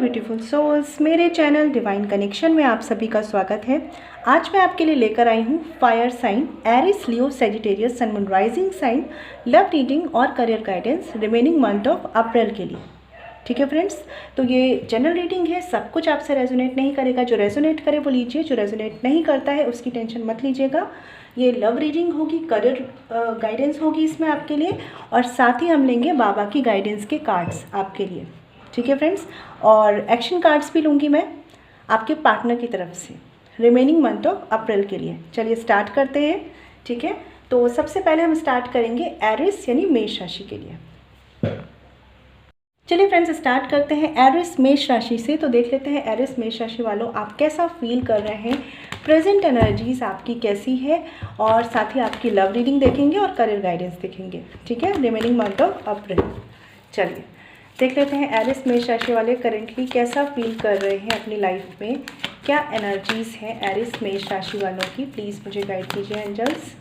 Beautiful souls, मेरे channel divine connection में आप सभी का स्वागत है। आज मैं आपके लिए लेकर आई हूँ fire sign Aries, Leo, Sagittarius, sun, moon, rising sign, love reading और career guidance remaining month of April के लिए। ठीक है फ्रेंड्स, तो ये जनरल रीडिंग है, सब कुछ आपसे रेजोनेट नहीं करेगा। जो रेजोनेट करे वो लीजिए, जो रेजोनेट नहीं करता है उसकी टेंशन मत लीजिएगा। ये लव रीडिंग होगी, करियर गाइडेंस होगी इसमें आपके लिए, और साथ ही हम लेंगे बाबा की गाइडेंस के कार्ड्स आपके लिए। ठीक है फ्रेंड्स, और एक्शन कार्ड्स भी लूँगी मैं आपके पार्टनर की तरफ से रिमेनिंग मंथ ऑफ अप्रैल के लिए। चलिए स्टार्ट करते हैं। ठीक है, तो सबसे पहले हम स्टार्ट करेंगे एरिस यानी मेष राशि के लिए। चलिए फ्रेंड्स स्टार्ट करते हैं एरिस मेष राशि से। तो देख लेते हैं एरिस मेष राशि वालों आप कैसा फील कर रहे हैं, प्रेजेंट एनर्जीज आपकी कैसी है, और साथ ही आपकी लव रीडिंग देखेंगे और करियर गाइडेंस देखेंगे। ठीक है, रिमेनिंग मंथ ऑफ अप्रैल। चलिए देख लेते हैं एरिस मेष राशि वाले करेंटली कैसा फील कर रहे हैं अपनी लाइफ में, क्या एनर्जीज हैं एरिस मेष राशि वालों की। प्लीज़ मुझे गाइड कीजिए एंजल्स।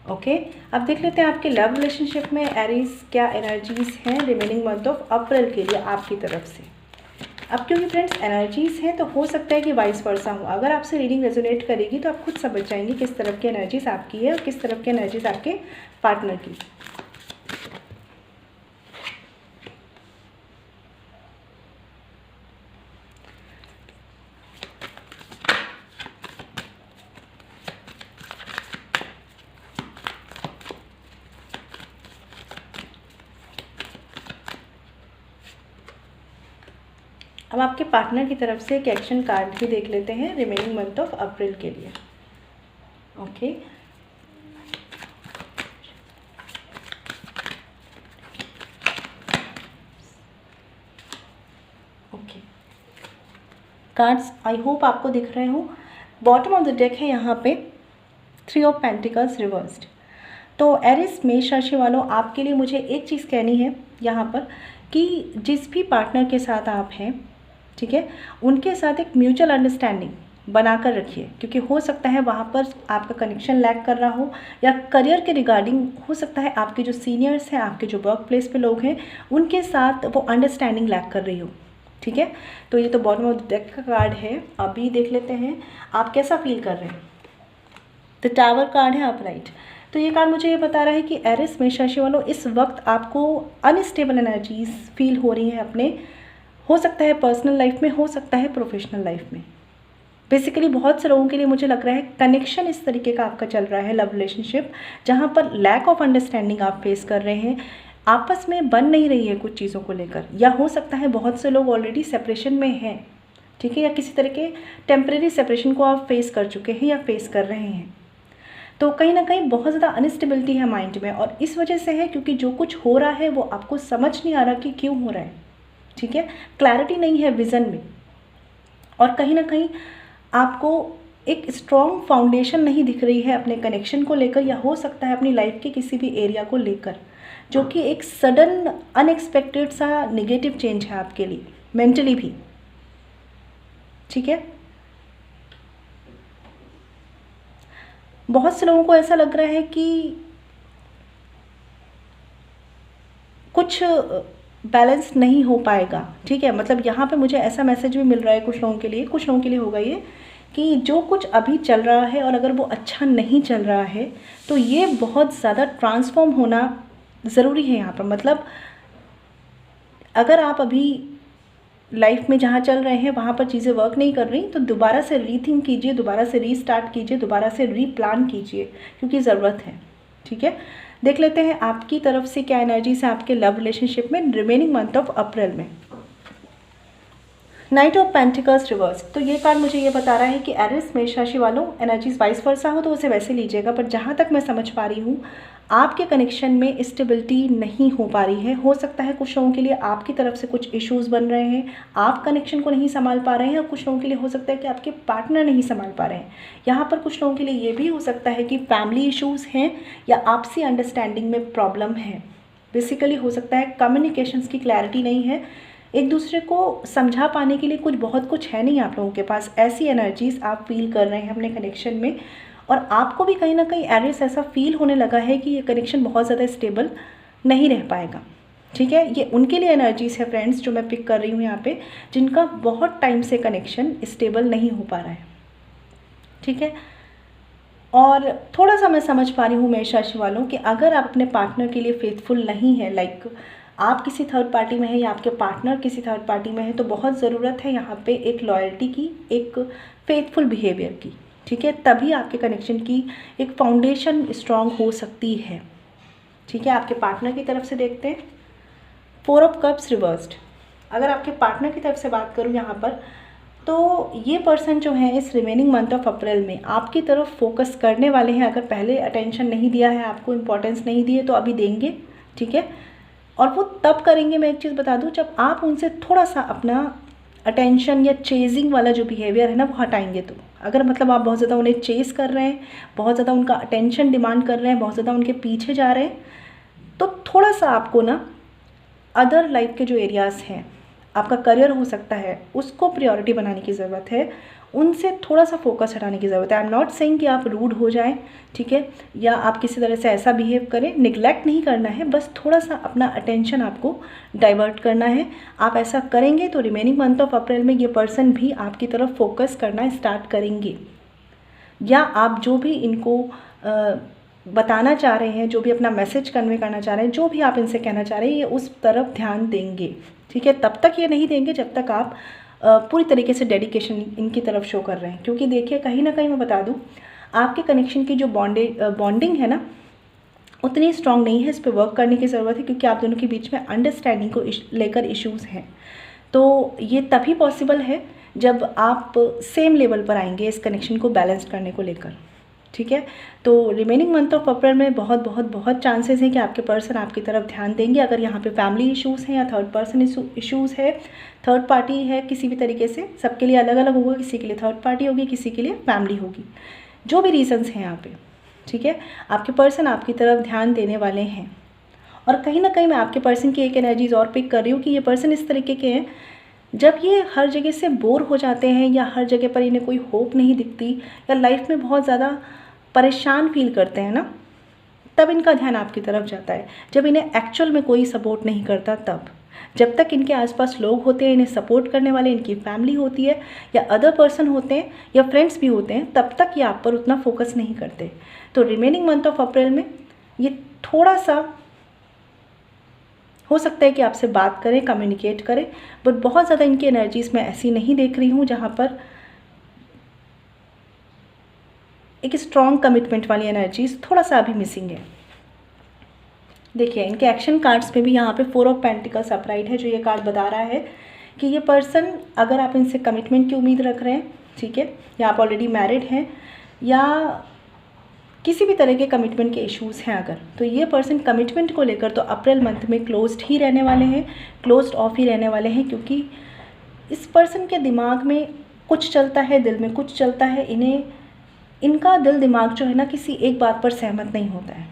ओके, अब देख लेते हैं आपके लव रिलेशनशिप में एरिस क्या एनर्जीज हैं रिमेनिंग मंथ ऑफ अप्रैल के लिए आपकी तरफ से। अब क्योंकि फ्रेंड्स एनर्जीज हैं तो हो सकता है कि वाइस वर्सा हो। अगर आपसे रीडिंग रेजोनेट करेगी तो आप खुद समझ जाएंगे किस तरफ की एनर्जीज आपकी है और किस तरफ की एनर्जीज आपके पार्टनर की। अब आपके पार्टनर की तरफ से एक एक्शन कार्ड भी देख लेते हैं रिमेनिंग मंथ ऑफ अप्रैल के लिए। Okay, okay cards I hope आपको दिख रहे हो। बॉटम ऑफ द डेक है यहाँ पे 3 ऑफ पेंटिकल्स रिवर्स्ड। तो एरिस मेष राशि वालों आपके लिए मुझे एक चीज़ कहनी है यहाँ पर कि जिस भी पार्टनर के साथ आप हैं, ठीक है, उनके साथ एक म्यूचुअल अंडरस्टैंडिंग बनाकर रखिए, क्योंकि हो सकता है वहाँ पर आपका कनेक्शन लैक कर रहा हो, या करियर के रिगार्डिंग हो सकता है आपके जो सीनियर्स हैं, आपके जो वर्क प्लेस पे लोग हैं, उनके साथ वो अंडरस्टैंडिंग लैक कर रही हो। ठीक है, तो ये तो बॉटम ऑफ द डेक का कार्ड है। अभी देख लेते हैं आप कैसा फील कर रहे हैं। द टावर कार्ड है अपराइट। तो ये कार्ड मुझे ये बता रहा है कि एरिस मेष राशि वालों इस वक्त आपको अनस्टेबल एनर्जीज फील हो रही हैं अपने, हो सकता है पर्सनल लाइफ में, हो सकता है प्रोफेशनल लाइफ में। बेसिकली बहुत से लोगों के लिए मुझे लग रहा है कनेक्शन इस तरीके का आपका चल रहा है, लव रिलेशनशिप, जहाँ पर लैक ऑफ अंडरस्टैंडिंग आप फेस कर रहे हैं, आपस में बन नहीं रही है कुछ चीज़ों को लेकर, या हो सकता है बहुत से लोग ऑलरेडी सेपरेशन में हैं। ठीक है, या किसी तरह के टेम्परेरी सेपरेशन को आप फेस कर चुके हैं या फेस कर रहे हैं। तो कहीं ना कहीं बहुत ज़्यादा अनस्टेबिलिटी है माइंड में, और इस वजह से है क्योंकि जो कुछ हो रहा है वो आपको समझ नहीं आ रहा कि क्यों हो रहा है। ठीक है, क्लैरिटी नहीं है विज़न में, और कहीं ना कहीं आपको एक स्ट्रॉन्ग फाउंडेशन नहीं दिख रही है अपने कनेक्शन को लेकर, या हो सकता है अपनी लाइफ के किसी भी एरिया को लेकर, जो कि एक सडन अनएक्सपेक्टेड सा नेगेटिव चेंज है आपके लिए मेंटली भी। ठीक है, बहुत से लोगों को ऐसा लग रहा है कि कुछ बैलेंस नहीं हो पाएगा। ठीक है, मतलब यहाँ पे मुझे ऐसा मैसेज भी मिल रहा है कुछ लोगों के लिए होगा ये कि जो कुछ अभी चल रहा है और अगर वो अच्छा नहीं चल रहा है तो ये बहुत ज़्यादा ट्रांसफॉर्म होना ज़रूरी है यहाँ पर। मतलब अगर आप अभी लाइफ में जहाँ चल रहे हैं वहाँ पर चीज़ें वर्क नहीं कर रही तो दोबारा से रीथिंक कीजिए, दोबारा से रीस्टार्ट कीजिए, दोबारा से रीप्लान कीजिए, क्योंकि ज़रूरत है। ठीक है, देख लेते हैं आपकी तरफ से क्या एनर्जीज है आपके लव रिलेशनशिप में रिमेनिंग मंथ ऑफ अप्रैल में। Night of pentacles reverse. तो ये कार्ड मुझे ये बता रहा है कि एरिस मेष राशि वालों एनर्जीज वाइस वर्सा हो तो उसे वैसे लीजिएगा, पर जहाँ तक मैं समझ पा रही हूँ आपके कनेक्शन में स्टेबिलिटी नहीं हो पा रही है। हो सकता है कुछ लोगों के लिए आपकी तरफ से कुछ इश्यूज़ बन रहे हैं, आप कनेक्शन को नहीं संभाल पा रहे हैं, और कुछ लोगों के लिए हो सकता है कि आपके पार्टनर नहीं संभाल पा रहे हैं। यहाँ पर कुछ लोगों के लिए ये भी हो सकता है कि फैमिली इश्यूज़ हैं या आपसी अंडरस्टैंडिंग में प्रॉब्लम है। बेसिकली हो सकता है कम्युनिकेशंस की क्लैरिटी नहीं है, एक दूसरे को समझा पाने के लिए बहुत कुछ है नहीं आप लोगों के पास। ऐसी एनर्जीज आप फील कर रहे हैं अपने कनेक्शन में, और आपको भी कहीं ना कहीं एरिस ऐसा फील होने लगा है कि ये कनेक्शन बहुत ज़्यादा स्टेबल नहीं रह पाएगा। ठीक है, ये उनके लिए एनर्जीज है फ्रेंड्स जो मैं पिक कर रही हूँ यहाँ पे, जिनका बहुत टाइम से कनेक्शन स्टेबल नहीं हो पा रहा है। ठीक है, और थोड़ा सा मैं समझ पा रही हूँ मेष राशि वालों कि अगर आप अपने पार्टनर के लिए फेथफुल नहीं है, लाइक आप किसी थर्ड पार्टी में है या आपके पार्टनर किसी थर्ड पार्टी में है, तो बहुत ज़रूरत है यहाँ पे एक लॉयल्टी की, एक फेथफुल बिहेवियर की। ठीक है, तभी आपके कनेक्शन की एक फाउंडेशन स्ट्रांग हो सकती है। ठीक है, आपके पार्टनर की तरफ से देखते हैं 4 ऑफ कप्स रिवर्स्ड। अगर आपके पार्टनर की तरफ से बात करूँ यहाँ पर, तो ये पर्सन जो है इस रिमेनिंग मंथ ऑफ अप्रैल में आपकी तरफ फोकस करने वाले हैं। अगर पहले अटेंशन नहीं दिया है, आपको इम्पोर्टेंस नहीं दिए, तो अभी देंगे। ठीक है, और वो तब करेंगे, मैं एक चीज़ बता दूं, जब आप उनसे थोड़ा सा अपना अटेंशन या चेजिंग वाला जो बिहेवियर है ना वो हटाएंगे। तो अगर मतलब आप बहुत ज़्यादा उन्हें चेज़ कर रहे हैं, बहुत ज़्यादा उनका अटेंशन डिमांड कर रहे हैं, बहुत ज़्यादा उनके पीछे जा रहे हैं, तो थोड़ा सा आपको ना अदर लाइफ के जो एरियाज़ हैं, आपका करियर हो सकता है, उसको प्रायोरिटी बनाने की ज़रूरत है, उनसे थोड़ा सा फोकस हटाने की ज़रूरत है। आई एम नॉट सेइंग कि आप रूड हो जाएं, ठीक है, या आप किसी तरह से ऐसा बिहेव करें, निगलेक्ट नहीं करना है, बस थोड़ा सा अपना अटेंशन आपको डाइवर्ट करना है। आप ऐसा करेंगे तो रिमेनिंग मंथ ऑफ अप्रैल में ये पर्सन भी आपकी तरफ फोकस करना स्टार्ट करेंगे, या आप जो भी इनको बताना चाह रहे हैं, जो भी अपना मैसेज कन्वे करना चाह रहे हैं, जो भी आप इनसे कहना चाह रहे हैं, ये उस तरफ ध्यान देंगे। ठीक है, तब तक ये नहीं देंगे जब तक आप पूरी तरीके से डेडिकेशन इनकी तरफ शो कर रहे हैं। क्योंकि देखिए, कहीं ना कहीं मैं बता दूं, आपके कनेक्शन की जो बॉन्डिंग है ना, उतनी स्ट्रांग नहीं है। इस पर वर्क करने की ज़रूरत है, क्योंकि आप दोनों के बीच में अंडरस्टैंडिंग को लेकर इश्यूज़ हैं। तो ये तभी पॉसिबल है जब आप सेम लेवल पर आएंगे इस कनेक्शन को बैलेंस करने को लेकर। ठीक है, तो रिमेनिंग मंथ ऑफ अप्रैल में बहुत बहुत बहुत चांसेस हैं कि आपके पर्सन आपकी तरफ ध्यान देंगे। अगर यहाँ पे फैमिली इश्यूज़ हैं या थर्ड पर्सन इश्यूज़ है, थर्ड पार्टी है, किसी भी तरीके से, सबके लिए अलग अलग होगा, किसी के लिए थर्ड पार्टी होगी, किसी के लिए फैमिली होगी, जो भी रीजंस हैं यहाँ पे। ठीक है, आपके पर्सन आपकी तरफ ध्यान देने वाले हैं। और कहीं ना कहीं मैं आपके पर्सन की एक एनर्जीज और पिक कर रही हूँ कि ये पर्सन इस तरीके के हैं, जब ये हर जगह से बोर हो जाते हैं या हर जगह पर इन्हें कोई होप नहीं दिखती या लाइफ में बहुत ज़्यादा परेशान फील करते हैं ना, तब इनका ध्यान आपकी तरफ जाता है। जब इन्हें एक्चुअल में कोई सपोर्ट नहीं करता, तब जब तक इनके आसपास लोग होते हैं, इन्हें सपोर्ट करने वाले, इनकी फैमिली होती है या अदर पर्सन होते हैं या फ्रेंड्स भी होते हैं, तब तक ये आप पर उतना फोकस नहीं करते। तो रिमेनिंग मंथ ऑफ अप्रैल में ये थोड़ा सा हो सकता है कि आपसे बात करें, कम्युनिकेट करें, बट बहुत ज़्यादा इनकी एनर्जीज मैं ऐसी नहीं देख रही हूँ जहाँ पर एक स्ट्रॉन्ग कमिटमेंट वाली एनर्जीज थोड़ा सा अभी मिसिंग है। देखिए, इनके एक्शन कार्ड्स पे भी यहाँ पे 4 ऑफ पेंटिकल्स अपराइट है, जो ये कार्ड बता रहा है कि ये पर्सन, अगर आप इनसे कमिटमेंट की उम्मीद रख रहे हैं, ठीक है, या आप ऑलरेडी मैरिड हैं या किसी भी तरह के कमिटमेंट के इश्यूज़ हैं अगर, तो ये पर्सन कमिटमेंट को लेकर तो अप्रैल मंथ में क्लोज्ड ही रहने वाले हैं, क्लोज्ड ऑफ ही रहने वाले हैं। क्योंकि इस पर्सन के दिमाग में कुछ चलता है, दिल में कुछ चलता है, इनका दिल दिमाग जो है ना किसी एक बात पर सहमत नहीं होता है।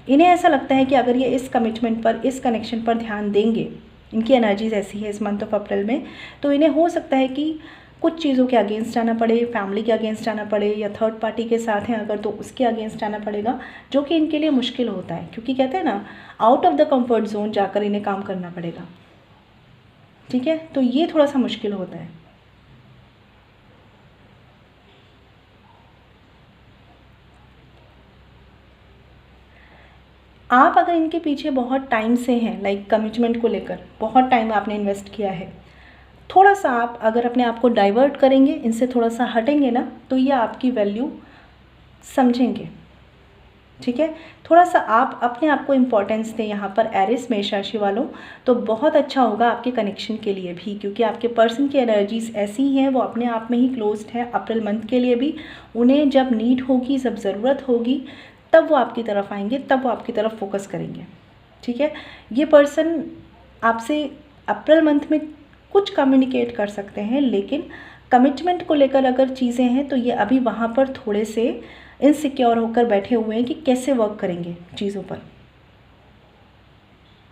इन्हें ऐसा लगता है कि अगर ये इस कमिटमेंट पर, इस कनेक्शन पर ध्यान देंगे, इनकी एनर्जीज ऐसी है इस मंथ ऑफ अप्रैल में, तो इन्हें हो सकता है कि कुछ चीज़ों के अगेंस्ट आना पड़े, फैमिली के अगेंस्ट आना पड़े, या थर्ड पार्टी के साथ हैं अगर तो उसके अगेंस्ट आना पड़ेगा, जो कि इनके लिए मुश्किल होता है। क्योंकि कहते हैं ना, out of the comfort zone जाकर इन्हें काम करना पड़ेगा। ठीक है, तो ये थोड़ा सा मुश्किल होता है। आप अगर इनके पीछे बहुत टाइम से हैं, लाइक कमिटमेंट को लेकर बहुत टाइम आपने इन्वेस्ट किया है, थोड़ा सा आप अगर अपने आप को डाइवर्ट करेंगे, इनसे थोड़ा सा हटेंगे ना, तो ये आपकी वैल्यू समझेंगे। ठीक है, थोड़ा सा आप अपने आप को इम्पोर्टेंस दें यहाँ पर एरिस मेष राशि वालों, तो बहुत अच्छा होगा आपके कनेक्शन के लिए भी। क्योंकि आपके पर्सन की एनर्जीज ऐसी हैं, वो अपने आप में ही क्लोज्ड है अप्रैल मंथ के लिए भी। उन्हें जब नीड होगी, जब ज़रूरत होगी, तब वो आपकी तरफ आएंगे, तब वो आपकी तरफ फोकस करेंगे। ठीक है, ये पर्सन आपसे अप्रैल मंथ में कुछ कम्युनिकेट कर सकते हैं, लेकिन कमिटमेंट को लेकर अगर चीज़ें हैं तो ये अभी वहाँ पर थोड़े से इनसिक्योर होकर बैठे हुए हैं कि कैसे वर्क करेंगे चीज़ों पर।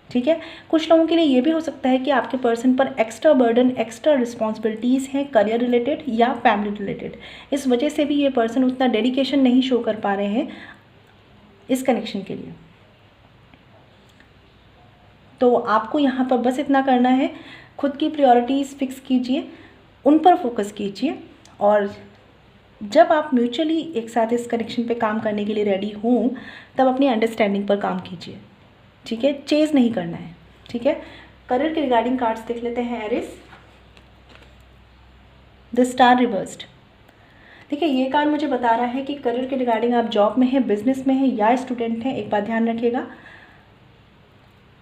ठीक है। कुछ लोगों के लिए ये भी हो सकता है कि आपके पर्सन पर एक्स्ट्रा बर्डन, एक्स्ट्रा रिस्पॉन्सिबिलिटीज़ हैं करियर रिलेटेड या फैमिली रिलेटेड। इस वजह से भी ये पर्सन उतना डेडिकेशन नहीं शो कर पा रहे हैं इस कनेक्शन के लिए। तो आपको यहाँ पर बस इतना करना है, खुद की प्रायोरिटीज़ फिक्स कीजिए, उन पर फोकस कीजिए, और जब आप म्यूचुअली एक साथ इस कनेक्शन पे काम करने के लिए रेडी हों तब अपनी अंडरस्टैंडिंग पर काम कीजिए। ठीक है, चेज़ नहीं करना है। ठीक है, करियर के रिगार्डिंग कार्ड्स देख लेते हैं एरिस। The star reversed. देखिए, ये कार्ड मुझे बता रहा है कि करियर के रिगार्डिंग आप जॉब में हैं, बिजनेस में हैं या स्टूडेंट हैं। एक बात ध्यान रखिएगा,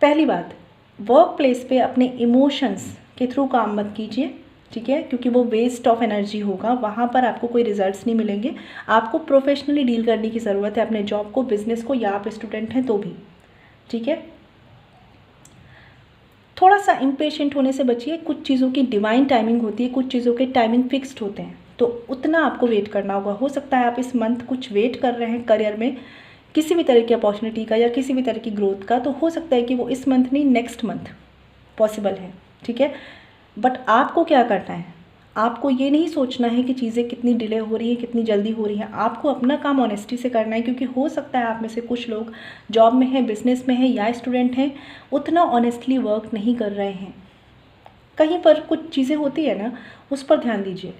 पहली बात, वर्क प्लेस पे अपने इमोशंस के थ्रू काम मत कीजिए। ठीक है, क्योंकि वो वेस्ट ऑफ एनर्जी होगा, वहाँ पर आपको कोई रिजल्ट्स नहीं मिलेंगे। आपको प्रोफेशनली डील करने की ज़रूरत है अपने जॉब को, बिजनेस को, या आप स्टूडेंट हैं तो भी। ठीक है, थोड़ा सा इम्पेशेंट होने से बचिए। कुछ चीज़ों की डिवाइन टाइमिंग होती है, कुछ चीज़ों के टाइमिंग फिक्स्ड होते हैं, तो उतना आपको वेट करना होगा। हो सकता है आप इस मंथ कुछ वेट कर रहे हैं करियर में किसी भी तरह की अपॉर्चुनिटी का या किसी भी तरह की ग्रोथ का, तो हो सकता है कि वो इस मंथ नहीं नेक्स्ट मंथ पॉसिबल है। ठीक है, बट आपको क्या करना है, आपको ये नहीं सोचना है कि चीज़ें कितनी डिले हो रही हैं, कितनी जल्दी हो रही हैं। आपको अपना काम ऑनेस्टी से करना है, क्योंकि हो सकता है आप में से कुछ लोग जॉब में हैं, बिजनेस में हैं या स्टूडेंट हैं, उतना ऑनेस्टली वर्क नहीं कर रहे हैं। कहीं पर कुछ चीज़ें होती है ना, उस पर ध्यान दीजिए।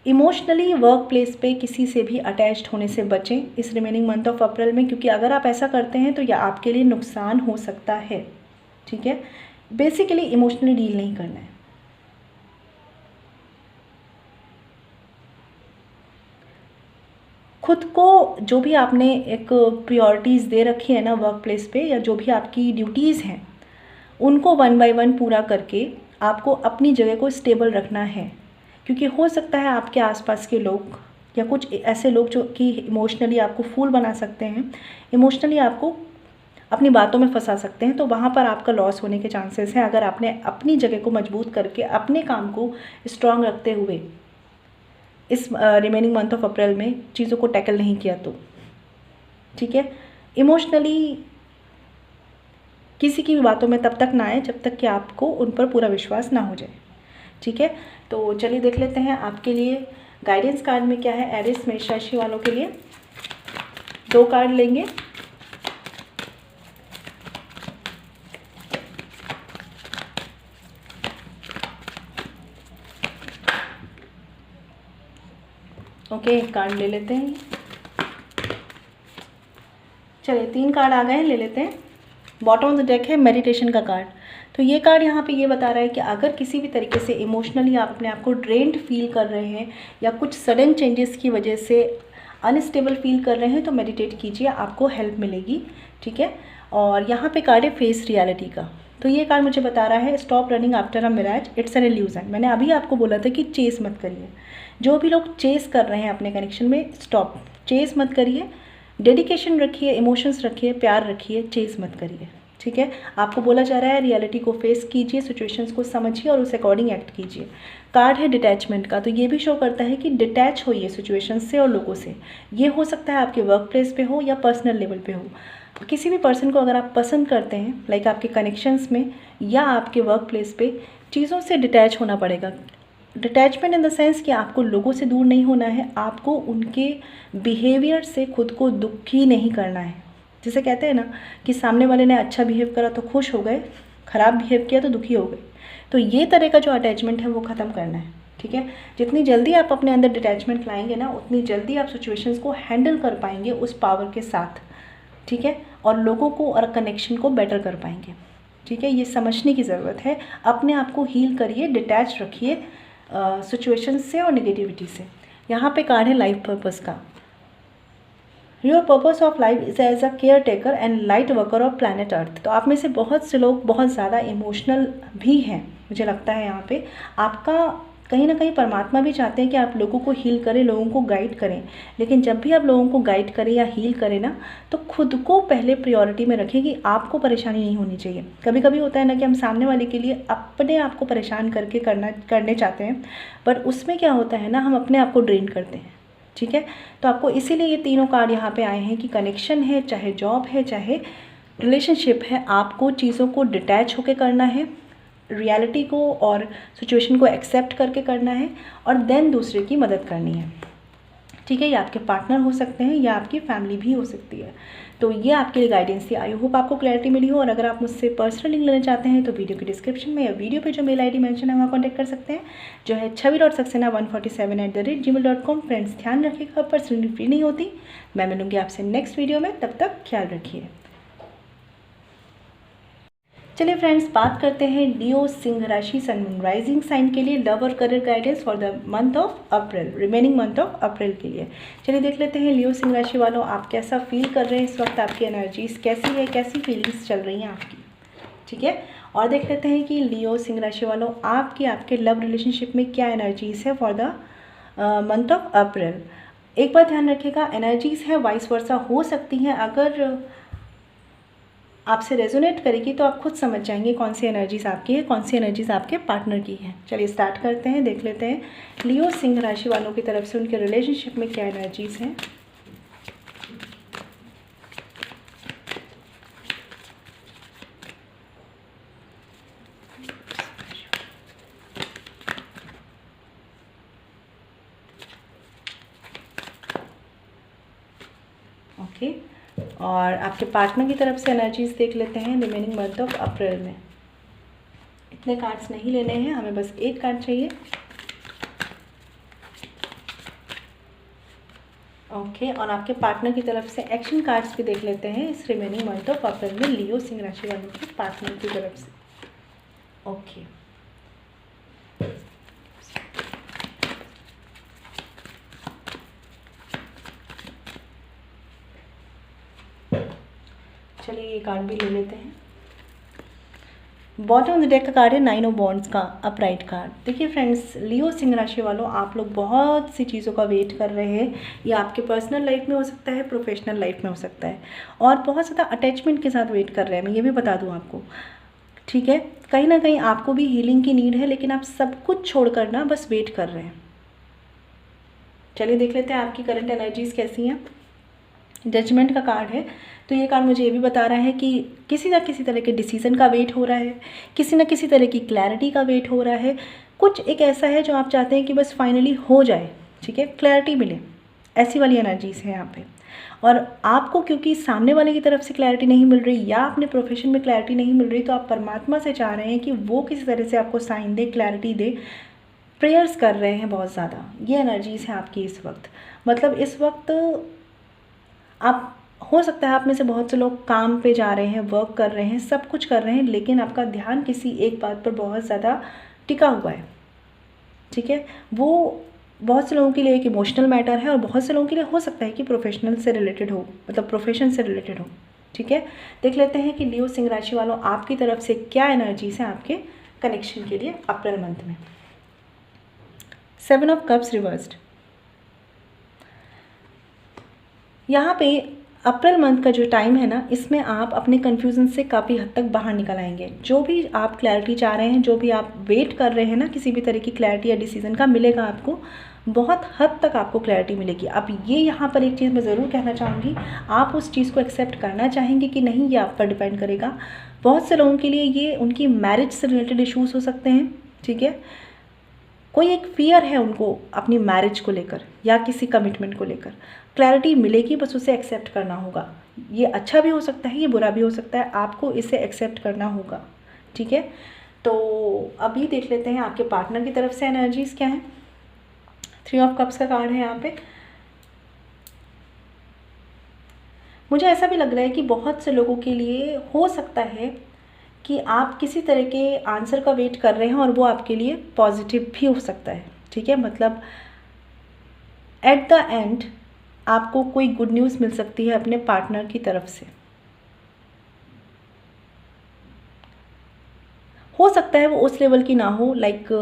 इमोशनली वर्क प्लेस पे किसी से भी अटैच्ड होने से बचें इस रिमेनिंग मंथ ऑफ अप्रैल में, क्योंकि अगर आप ऐसा करते हैं तो यह आपके लिए नुकसान हो सकता है। ठीक है, बेसिकली इमोशनली डील नहीं करना है। खुद को जो भी आपने एक प्रायोरिटीज़ दे रखी है ना वर्क प्लेस पे, या जो भी आपकी ड्यूटीज़ हैं, उनको 1 बाय 1 पूरा करके आपको अपनी जगह को स्टेबल रखना है। क्योंकि हो सकता है आपके आसपास के लोग या कुछ ऐसे लोग जो कि इमोशनली आपको फूल बना सकते हैं, इमोशनली आपको अपनी बातों में फंसा सकते हैं, तो वहाँ पर आपका लॉस होने के चांसेस हैं अगर आपने अपनी जगह को मजबूत करके अपने काम को स्ट्रांग रखते हुए इस रिमेनिंग मंथ ऑफ अप्रैल में चीज़ों को टैकल नहीं किया तो। ठीक है, इमोशनली किसी की भी बातों में तब तक ना आए जब तक कि आपको उन पर पूरा विश्वास ना हो जाए। ठीक है, तो चलिए देख लेते हैं आपके लिए गाइडेंस कार्ड में क्या है। एरिस मेष राशि वालों के लिए 2 कार्ड लेंगे। ओके, एक कार्ड ले लेते हैं। चलिए 3 कार्ड आ गए हैं, ले लेते हैं। बॉटम ऑफ द डेक है मेडिटेशन का कार्ड। तो ये कार्ड यहाँ पे ये बता रहा है कि अगर किसी भी तरीके से इमोशनली आप अपने आप को ड्रेन्ड फील कर रहे हैं या कुछ सडन चेंजेस की वजह से अनस्टेबल फील कर रहे हैं तो मेडिटेट कीजिए, आपको हेल्प मिलेगी। ठीक है, और यहाँ पे कार्ड है फेस रियलिटी का। तो ये कार्ड मुझे बता रहा है stop running after a mirage, it's an illusion. मैंने अभी आपको बोला था कि चेस मत करिए। जो भी लोग चेस कर रहे हैं अपने कनेक्शन में, स्टॉप, चेस मत करिए। डेडिकेशन रखिए, इमोशंस रखिए, प्यार रखिए, चेस मत करिए। ठीक है, आपको बोला जा रहा है रियलिटी को फेस कीजिए, सिचुएशंस को समझिए और उस अकॉर्डिंग एक्ट कीजिए। कार्ड है डिटैचमेंट का, तो ये भी शो करता है कि डिटैच होइए सिचुएशंस से और लोगों से। ये हो सकता है आपके वर्क प्लेस पे हो या पर्सनल लेवल पे हो। किसी भी पर्सन को अगर आप पसंद करते हैं, लाइक आपके कनेक्शंस में या आपके वर्क प्लेस पे, चीज़ों से डिटैच होना पड़ेगा। डिटैचमेंट इन द सेंस कि आपको लोगों से दूर नहीं होना है, आपको उनके बिहेवियर से खुद को दुखी नहीं करना है। जैसे कहते हैं ना कि सामने वाले ने अच्छा बिहेव करा तो खुश हो गए, ख़राब बिहेव किया तो दुखी हो गए। तो ये तरह का जो अटैचमेंट है वो ख़त्म करना है। ठीक है, जितनी जल्दी आप अपने अंदर डिटैचमेंट लाएंगे ना, उतनी जल्दी आप सिचुएशंस को हैंडल कर पाएंगे उस पावर के साथ। ठीक है, और लोगों को और कनेक्शन को बेटर कर पाएंगे। ठीक है, ये समझने की ज़रूरत है। अपने आप को हील करिए, डिटैच रखिए सिचुएशन से और नेगेटिविटी से। यहाँ पे कार्ड है लाइफ पर्पस का। Your purpose of life is as a caretaker and light worker of planet Earth. तो आप में से बहुत से लोग बहुत ज़्यादा इमोशनल भी हैं, मुझे लगता है। यहाँ पे आपका कहीं ना कहीं परमात्मा भी चाहते हैं कि आप लोगों को हील करें, लोगों को गाइड करें। लेकिन जब भी आप लोगों को गाइड करें या हील करें ना, तो खुद को पहले प्रायोरिटी में रखें कि आपको परेशानी नहीं होनी चाहिए। कभी कभी होता है ना कि हम सामने वाले के लिए अपने आप को परेशान करके करने चाहते हैं, पर उसमें क्या होता है ना, हम अपने आप को ड्रेन करते हैं। ठीक है। तो आपको इसीलिए ये तीनों कार्ड यहाँ पे आए हैं कि कनेक्शन है, चाहे जॉब है, चाहे रिलेशनशिप है, आपको चीज़ों को डिटैच होकर करना है, रियलिटी को और सिचुएशन को एक्सेप्ट करके करना है, और देन दूसरे की मदद करनी है, ठीक है। ये आपके पार्टनर हो सकते हैं या आपकी फैमिली भी हो सकती है। तो ये आपके लिए गाइडेंस थी। आई होप आपको क्लैरिटी मिली हो, और अगर आप मुझसे पर्सनल लिंक लेना चाहते हैं तो वीडियो के डिस्क्रिप्शन में या वीडियो पे जो मेल आईडी मेंशन है वहाँ कॉन्टैक्ट कर सकते हैं, जो है chavi.saxena147@gmail.com। फ्रेंड्स ध्यान रखिएगा, पर्सनली फ्री नहीं होती। मैं मिलूँगी आपसे नेक्स्ट वीडियो में, तब तक ख्याल रखिए। चलिए फ्रेंड्स, बात करते हैं लियो सिंह राशि सन मून राइजिंग साइन के लिए लव और career guidance for the month of April, remaining month of April के लिए। चलिए देख लेते हैं लियो सिंह राशि वालों, आप कैसा फील कर रहे हैं इस वक्त, आपकी एनर्जीज कैसी है, कैसी फीलिंग्स चल रही हैं आपकी, ठीक है। और देख लेते हैं कि लियो सिंह राशि वालों आपके लव रिलेशनशिप में क्या एनर्जीज है फॉर द मंथ ऑफ अप्रैल। एक बात ध्यान रखिएगा, एनर्जीज है वाइस वर्सा हो सकती हैं, अगर आपसे रेजोनेट करेगी तो आप खुद समझ जाएंगे कौन सी एनर्जीज आपकी है, कौन सी एनर्जीज आपके पार्टनर की है। चलिए स्टार्ट करते हैं, देख लेते हैं लियो सिंह राशि वालों की तरफ से उनके रिलेशनशिप में क्या एनर्जीज हैं। ओके, और आपके पार्टनर की तरफ से एनर्जीज देख लेते हैं रिमेनिंग मंथ ऑफ अप्रैल में। इतने कार्ड्स नहीं लेने हैं, हमें बस एक कार्ड चाहिए। ओके, और आपके पार्टनर की तरफ से एक्शन कार्ड्स भी देख लेते हैं इस रिमेनिंग मंथ ऑफ अप्रैल में लियो सिंह राशि वालों के पार्टनर की तरफ से। ओके, चलिए ये कार्ड भी ले लेते हैं। बॉटम ऑफ द डेक का कार्ड है 9 ऑफ वॉन्ड्स का अपराइट कार्ड। देखिए फ्रेंड्स, लियो सिंह राशि वालों आप लोग बहुत सी चीज़ों का वेट कर रहे हैं। ये आपके पर्सनल लाइफ में हो सकता है, प्रोफेशनल लाइफ में हो सकता है, और बहुत ज़्यादा अटैचमेंट के साथ वेट कर रहे हैं। मैं ये भी बता दूँ आपको, ठीक है। कहीं ना कहीं आपको भी हीलिंग की नीड है, लेकिन आप सब कुछ छोड़कर ना बस वेट कर रहे हैं। चलिए देख लेते हैं आपकी करंट एनर्जीज कैसी हैं। जजमेंट का कार्ड है, तो ये कार्ड मुझे ये भी बता रहा है कि किसी ना किसी तरह के डिसीजन का वेट हो रहा है, किसी ना किसी तरह की क्लैरिटी का वेट हो रहा है। कुछ एक ऐसा है जो आप चाहते हैं कि बस फाइनली हो जाए, ठीक है, क्लैरिटी मिले, ऐसी वाली एनर्जीज है यहाँ पे। और आपको क्योंकि सामने वाले की तरफ से क्लैरिटी नहीं मिल रही या अपने प्रोफेशन में क्लैरिटी नहीं मिल रही, तो आप परमात्मा से चाह रहे हैं कि वो किसी तरह से आपको साइन दे, क्लैरिटी दे, प्रेयर्स कर रहे हैं बहुत ज़्यादा। ये एनर्जीज़ हैं आपकी इस वक्त। मतलब इस वक्त आप, हो सकता है आप में से बहुत से लोग काम पे जा रहे हैं, वर्क कर रहे हैं, सब कुछ कर रहे हैं, लेकिन आपका ध्यान किसी एक बात पर बहुत ज़्यादा टिका हुआ है, ठीक है। वो बहुत से लोगों के लिए एक इमोशनल मैटर है, और बहुत से लोगों के लिए हो सकता है कि प्रोफेशनल से रिलेटेड हो, मतलब प्रोफेशन से रिलेटेड हो, ठीक है। देख लेते हैं कि लियो सिंह राशि वालों आपकी तरफ से क्या एनर्जीज हैं आपके कनेक्शन के लिए अप्रैल मंथ में। 7 ऑफ कप्स रिवर्स्ड। यहाँ पे अप्रैल मंथ का जो टाइम है ना, इसमें आप अपने कन्फ्यूज़न से काफ़ी हद तक बाहर निकल आएंगे। जो भी आप क्लैरिटी चाह रहे हैं, जो भी आप वेट कर रहे हैं ना, किसी भी तरह की क्लैरिटी या डिसीजन का, मिलेगा आपको, बहुत हद तक आपको क्लैरिटी मिलेगी। अब ये यहाँ पर एक चीज़ मैं ज़रूर कहना चाहूँगी, आप उस चीज़ को एक्सेप्ट करना चाहेंगे कि नहीं, ये आप पर डिपेंड करेगा। बहुत से लोगों के लिए ये उनकी मैरिज से रिलेटेड इशूज़ हो सकते हैं, ठीक है। कोई एक फियर है उनको अपनी मैरिज को लेकर या किसी कमिटमेंट को लेकर। क्लैरिटी मिलेगी, बस उसे एक्सेप्ट करना होगा। ये अच्छा भी हो सकता है, ये बुरा भी हो सकता है, आपको इसे एक्सेप्ट करना होगा, ठीक है। तो अभी देख लेते हैं आपके पार्टनर की तरफ से एनर्जीज क्या है। 3 ऑफ कप्स का कार्ड है यहाँ पे। मुझे ऐसा भी लग रहा है कि बहुत से लोगों के लिए हो सकता है कि आप किसी तरह के आंसर का वेट कर रहे हैं, और वो आपके लिए पॉजिटिव भी हो सकता है, ठीक है। मतलब एट द एंड आपको कोई गुड न्यूज़ मिल सकती है अपने पार्टनर की तरफ से। हो सकता है वो उस लेवल की ना हो, लाइक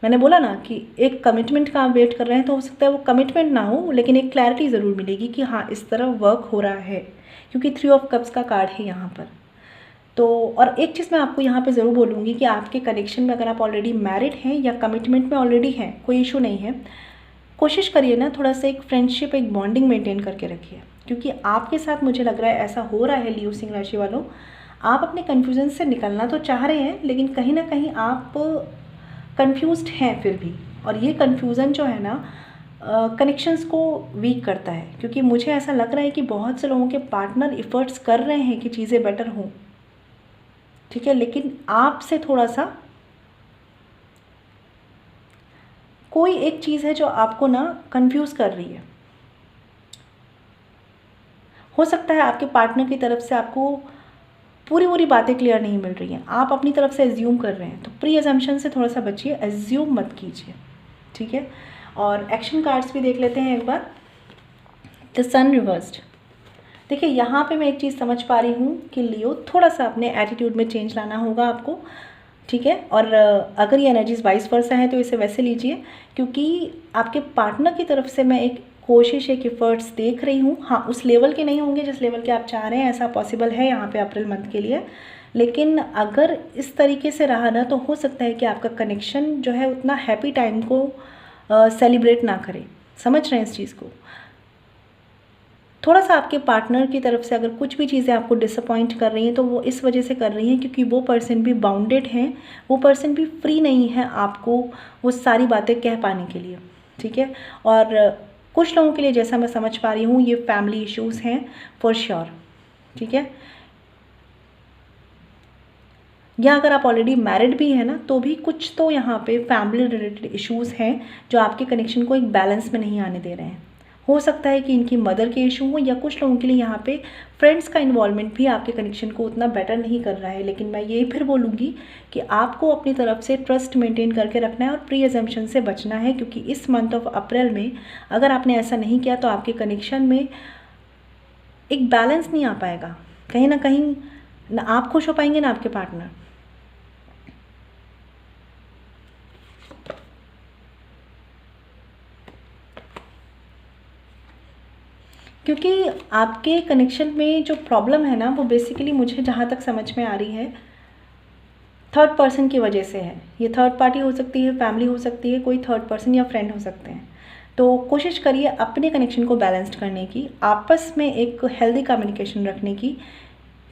मैंने बोला ना कि एक कमिटमेंट का आप वेट कर रहे हैं, तो हो सकता है वो कमिटमेंट ना हो, लेकिन एक क्लैरिटी ज़रूर मिलेगी कि हाँ, इस तरह वर्क हो रहा है, क्योंकि 3 ऑफ कप्स का कार्ड है यहाँ पर। तो और एक चीज़ मैं आपको यहाँ पे ज़रूर बोलूँगी कि आपके कनेक्शन में अगर आप ऑलरेडी मैरिड हैं या कमिटमेंट में ऑलरेडी हैं, कोई इशू नहीं है। कोशिश करिए ना थोड़ा सा एक फ्रेंडशिप, एक बॉन्डिंग मेंटेन करके रखिए, क्योंकि आपके साथ मुझे लग रहा है ऐसा हो रहा है लियो सिंह राशि वालों, आप अपने कन्फ्यूज़न से निकलना तो चाह रहे हैं लेकिन कहीं ना कहीं आप कंफ्यूज्ड हैं फिर भी। और ये कन्फ्यूज़न जो है ना कनेक्शंस को वीक करता है, क्योंकि मुझे ऐसा लग रहा है कि बहुत से लोगों के पार्टनर इफ़र्ट्स कर रहे हैं कि चीज़ें बेटर हों, ठीक है, लेकिन आपसे थोड़ा सा कोई एक चीज़ है जो आपको ना कंफ्यूज कर रही है। हो सकता है आपके पार्टनर की तरफ से आपको पूरी बातें क्लियर नहीं मिल रही हैं, आप अपनी तरफ से एज्यूम कर रहे हैं, तो प्री एजम्पशन से थोड़ा सा बचिए, एज्यूम मत कीजिए, ठीक है। और एक्शन कार्ड्स भी देख लेते हैं एक बार। The sun reversed. देखिए यहाँ पे मैं एक चीज़ समझ पा रही हूँ कि लियो थोड़ा सा अपने एटीट्यूड में चेंज लाना होगा आपको, ठीक है। और अगर ये एनर्जीज वाइस वर्सा है तो इसे वैसे लीजिए, क्योंकि आपके पार्टनर की तरफ से मैं एक कोशिश, एक एफर्ट्स देख रही हूँ। हाँ, उस लेवल के नहीं होंगे जिस लेवल के आप चाह रहे हैं, ऐसा पॉसिबल है यहाँ पे अप्रैल मंथ के लिए, लेकिन अगर इस तरीके से रहा ना तो हो सकता है कि आपका कनेक्शन जो है उतना हैप्पी टाइम को सेलिब्रेट ना करे। समझ रहे हैं इस चीज़ को? थोड़ा सा आपके पार्टनर की तरफ से अगर कुछ भी चीज़ें आपको डिसअपॉइंट कर रही हैं तो वो इस वजह से कर रही हैं क्योंकि वो पर्सन भी बाउंडेड हैं, वो पर्सन भी फ्री नहीं है आपको वो सारी बातें कह पाने के लिए, ठीक है। और कुछ लोगों के लिए जैसा मैं समझ पा रही हूँ ये फैमिली इश्यूज़ हैं फॉर श्योर, ठीक है। या अगर आप ऑलरेडी मैरिड भी हैं ना तो भी कुछ तो यहाँ पे फैमिली रिलेटेड इश्यूज़ हैं जो आपके कनेक्शन को एक बैलेंस में नहीं आने दे रहे हैं। हो सकता है कि इनकी मदर के इशू हो, या कुछ लोगों के लिए यहाँ पे फ्रेंड्स का इन्वॉल्वमेंट भी आपके कनेक्शन को उतना बेटर नहीं कर रहा है। लेकिन मैं ये फिर बोलूँगी कि आपको अपनी तरफ से ट्रस्ट मेंटेन करके रखना है और प्री एजम्पशन से बचना है, क्योंकि इस मंथ ऑफ अप्रैल में अगर आपने ऐसा नहीं किया तो आपके कनेक्शन में एक बैलेंस नहीं आ पाएगा। कहीं ना कहीं ना आप खुश हो पाएंगे ना आपके पार्टनर। क्योंकि आपके कनेक्शन में जो प्रॉब्लम है ना वो बेसिकली मुझे जहाँ तक समझ में आ रही है थर्ड पर्सन की वजह से है। ये थर्ड पार्टी हो सकती है, फैमिली हो सकती है, कोई थर्ड पर्सन या फ्रेंड हो सकते हैं। तो कोशिश करिए अपने कनेक्शन को बैलेंस्ड करने की, आपस में एक हेल्दी कम्युनिकेशन रखने की,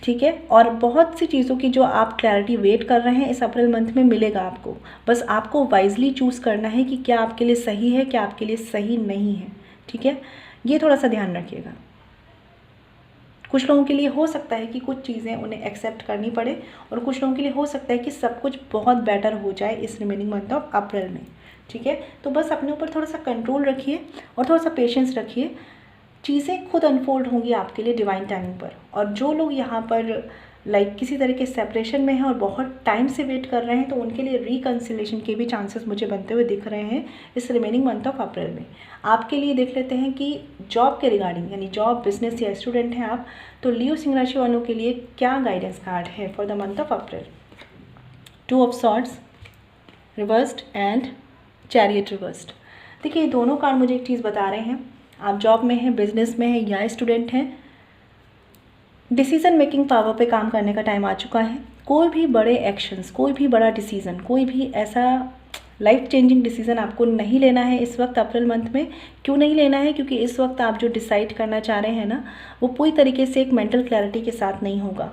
ठीक है। और बहुत सी चीज़ों की जो आप क्लैरिटी वेट कर रहे हैं इस अप्रैल मंथ में मिलेगा आपको। बस आपको वाइजली चूज़ करना है कि क्या आपके लिए सही है, क्या आपके लिए सही नहीं है, ठीक है। ये थोड़ा सा ध्यान रखिएगा। कुछ लोगों के लिए हो सकता है कि कुछ चीज़ें उन्हें एक्सेप्ट करनी पड़े और कुछ लोगों के लिए हो सकता है कि सब कुछ बहुत बेटर हो जाए इस रिमेनिंग मंथ ऑफ अप्रैल में, ठीक है। तो बस अपने ऊपर थोड़ा सा कंट्रोल रखिए और थोड़ा सा पेशेंस रखिए, चीज़ें खुद अनफोल्ड होंगी आपके लिए डिवाइन टाइमिंग पर। और जो लोग यहाँ पर किसी तरह के सेपरेशन में हैं और बहुत टाइम से वेट कर रहे हैं तो उनके लिए रिकन्सिलेशन के भी चांसेस मुझे बनते हुए दिख रहे हैं इस रिमेनिंग मंथ ऑफ अप्रैल में। आपके लिए देख लेते हैं कि जॉब के रिगार्डिंग, यानी जॉब, बिजनेस या स्टूडेंट हैं आप, तो लियो सिंह राशि वालों के लिए क्या गाइडेंस कार्ड है for the month of April. 2 of swords reversed and chariot reversed. देखिए, ये दोनों कार्ड मुझे एक चीज़ बता रहे हैं, आप जॉब में हैं, बिजनेस में हैं या स्टूडेंट हैं, डिसीज़न मेकिंग पावर पे काम करने का टाइम आ चुका है। कोई भी बड़े एक्शंस, कोई भी बड़ा डिसीज़न, कोई भी ऐसा लाइफ चेंजिंग डिसीज़न आपको नहीं लेना है इस वक्त अप्रैल मंथ में। क्यों नहीं लेना है? क्योंकि इस वक्त आप जो डिसाइड करना चाह रहे हैं ना वो पूरी तरीके से एक मेंटल क्लैरिटी के साथ नहीं होगा।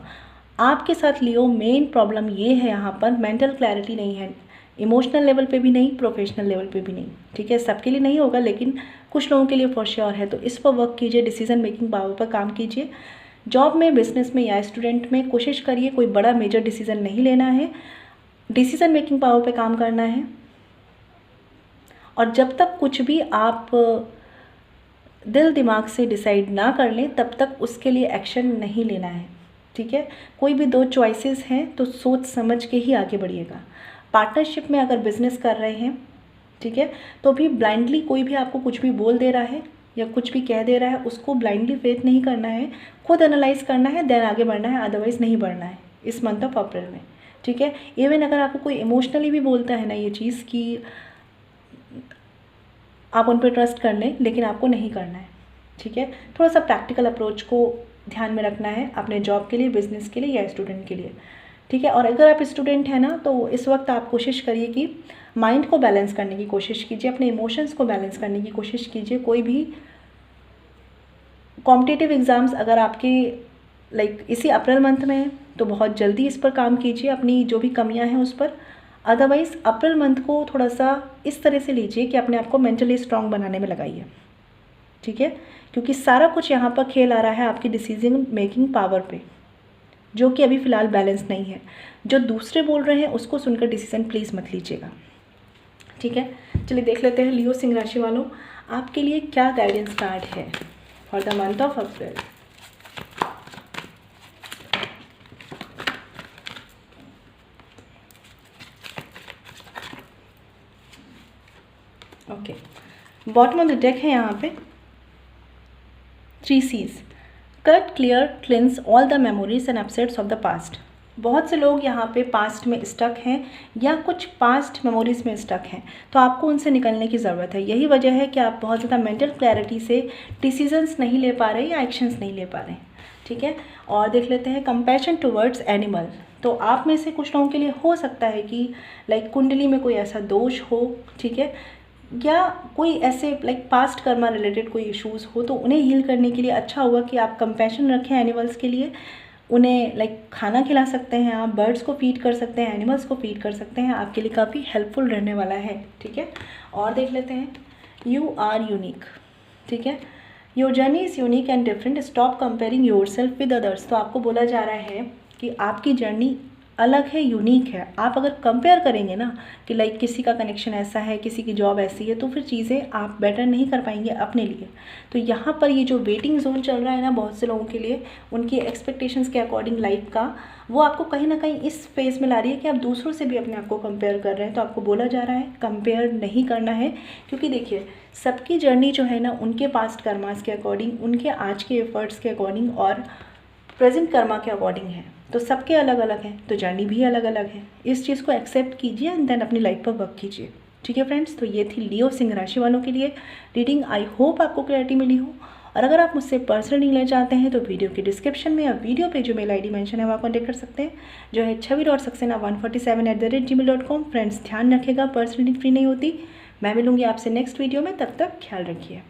आपके साथ लियो मेन प्रॉब्लम ये है, यहाँ पर मेंटल क्लैरिटी नहीं है, इमोशनल लेवल पे भी नहीं, प्रोफेशनल लेवल पे भी नहीं, ठीक है। सबके लिए नहीं होगा लेकिन कुछ लोगों के लिए फॉर श्योर है। तो इस पर वर्क कीजिए, डिसीज़न मेकिंग पावर पर काम कीजिए। जॉब में, बिजनेस में या स्टूडेंट में कोशिश करिए कोई बड़ा मेजर डिसीज़न नहीं लेना है, डिसीज़न मेकिंग पावर पे काम करना है। और जब तक कुछ भी आप दिल दिमाग से डिसाइड ना कर लें तब तक उसके लिए एक्शन नहीं लेना है, ठीक है। कोई भी 2 चॉइसेस हैं तो सोच समझ के ही आगे बढ़िएगा। पार्टनरशिप में अगर बिजनेस कर रहे हैं, ठीक है, तो भी ब्लाइंडली कोई भी आपको कुछ भी बोल दे रहा है या कुछ भी कह दे रहा है उसको ब्लाइंडली फेथ नहीं करना है, खुद एनालाइज करना है, देन आगे बढ़ना है, अदरवाइज़ नहीं बढ़ना है इस मंथ ऑफ अप्रैल में, ठीक है। इवन अगर आपको कोई इमोशनली भी बोलता है ना ये चीज़ कि आप उन पर ट्रस्ट कर लें, लेकिन आपको नहीं करना है, ठीक है। थोड़ा सा प्रैक्टिकल अप्रोच को ध्यान में रखना है अपने जॉब के लिए, बिजनेस के लिए या स्टूडेंट के लिए, ठीक है। और अगर आप स्टूडेंट हैं ना, तो इस वक्त आप कोशिश करिए कि माइंड को बैलेंस करने की कोशिश कीजिए, अपने इमोशंस को बैलेंस करने की कोशिश कीजिए। कोई भी कॉम्पिटिटिव एग्ज़ाम्स अगर आपके इसी अप्रैल मंथ में है तो बहुत जल्दी इस पर काम कीजिए, अपनी जो भी कमियां हैं उस पर। अदरवाइज़ अप्रैल मंथ को थोड़ा सा इस तरह से लीजिए कि अपने आप को मेंटली स्ट्रांग बनाने में लगाइए, ठीक है। क्योंकि सारा कुछ यहाँ पर खेल आ रहा है आपकी डिसीजन मेकिंग पावर पे, जो कि अभी फ़िलहाल बैलेंस नहीं है। जो दूसरे बोल रहे हैं उसको सुनकर डिसीजन प्लीज़ मत लीजिएगा, ठीक है। चलिए देख लेते हैं लियो सिंह राशि वालों, आपके लिए क्या गाइडेंस कार्ड है for the month of April. Okay, bottom of the deck है यहाँ पे 3 C's, cut, clear, cleanse all the memories and upsets of the past. बहुत से लोग यहाँ पे पास्ट में स्टक हैं या कुछ पास्ट मेमोरीज में स्टक हैं, तो आपको उनसे निकलने की ज़रूरत है। यही वजह है कि आप बहुत ज़्यादा मेंटल क्लैरिटी से डिसीजंस नहीं ले पा रहे या एक्शंस नहीं ले पा रहे, ठीक है। और देख लेते हैं कंपैशन टुवर्ड्स एनिमल। तो आप में से कुछ लोगों के लिए हो सकता है कि कुंडली में कोई ऐसा दोष हो, ठीक है, या कोई ऐसे पास्ट कर्मा रिलेटेड कोई इश्यूज़ हो, तो उन्हें हील करने के लिए अच्छा होगा कि आप कंपैशन रखें एनिमल्स के लिए। उन्हें खाना खिला सकते हैं, आप बर्ड्स को फीड कर सकते हैं, एनिमल्स को फीड कर सकते हैं, आपके लिए काफ़ी हेल्पफुल रहने वाला है, ठीक है। और देख लेते हैं यू आर यूनिक, ठीक है। Your journey is unique and different, stop comparing your self with others. तो आपको बोला जा रहा है कि आपकी जर्नी अलग है, यूनिक है। आप अगर कंपेयर करेंगे ना कि किसी का कनेक्शन ऐसा है, किसी की जॉब ऐसी है, तो फिर चीज़ें आप बेटर नहीं कर पाएंगे अपने लिए। तो यहाँ पर ये जो वेटिंग जोन चल रहा है ना बहुत से लोगों के लिए, उनकी एक्सपेक्टेशंस के अकॉर्डिंग लाइफ का, वो आपको कहीं ना कहीं इस फेज़ में ला रही है कि आप दूसरों से भी अपने आप को कंपेयर कर रहे हैं। तो आपको बोला जा रहा है कंपेयर नहीं करना है, क्योंकि देखिए सबकी जर्नी जो है ना उनके पास्ट कर्मास के अकॉर्डिंग, उनके आज के एफर्ट्स के अकॉर्डिंग और प्रेजेंट कर्मा के अकॉर्डिंग है। तो सबके अलग अलग हैं, तो जर्नी भी अलग अलग है। इस चीज़ को एक्सेप्ट कीजिए एंड देन अपनी लाइफ पर वर्क कीजिए, ठीक है फ्रेंड्स। तो ये थी लियो सिंह राशि वालों के लिए रीडिंग। आई होप आपको क्लैरिटी मिली हो। और अगर आप मुझसे पर्सनल रीडिंग लेना चाहते हैं तो वीडियो के डिस्क्रिप्शन में या वीडियो पे जो मेल ID मेंशन है वहाँ कॉन्टेक्ट कर सकते हैं, जो है chavi.saxena147@gmail.com। फ्रेंड्स ध्यान रखिएगा, पर्सनल रीडिंग फ्री नहीं होती। मैं मिलूंगी आपसे नेक्स्ट वीडियो में, तब तक ख्याल रखिए।